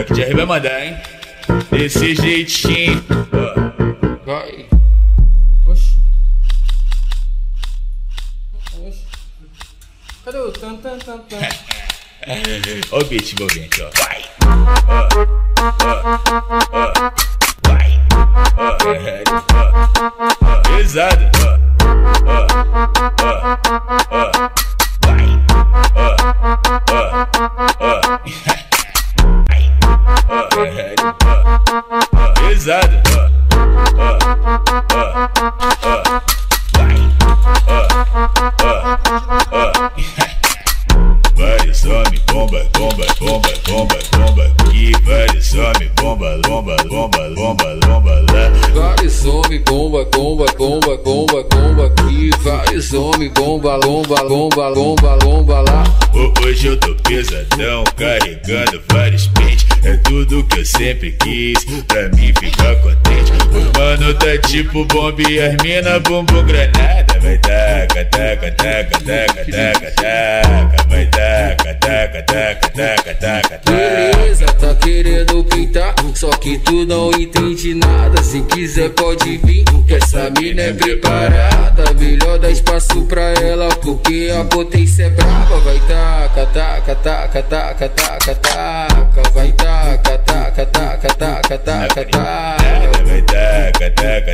Black Jerry vai mandar, hein? Desse jeitinho. Vai. Oxi. Oxi. Cadê o tan tan tan tan? Ó o beat envolvente, ó. Vai. Vai. Pesado. Vai. Pesado. Vários homens, bomba, bomba, bomba, bomba, bomba aqui. Vários homens, bomba, bomba, bomba, bomba, bomba lá. Vários homens, bomba, bomba, bomba, bomba, bomba aqui. Vários homens, bomba, bomba, bomba, bomba, bomba lá. Hoje eu tô pesadão, carregando vários pentes. É tudo que eu sempre quis, pra mim ficar contente. O mano tá tipo bomba e as mina bumbum granada. Vai taca, taca, taca, taca, taca, taca. Vai taca, taca, taca, taca, taca, taca. Beleza, tá querendo pintar, só que tu não entende nada. Se quiser pode vir, que essa mina é preparada. Melhor dar espaço pra ela, porque a potência é brava. Vai taca, taca, taca, taca, taca, taca. Vai taca, taca, taca, taca, taca, taca. Vai taca, taca,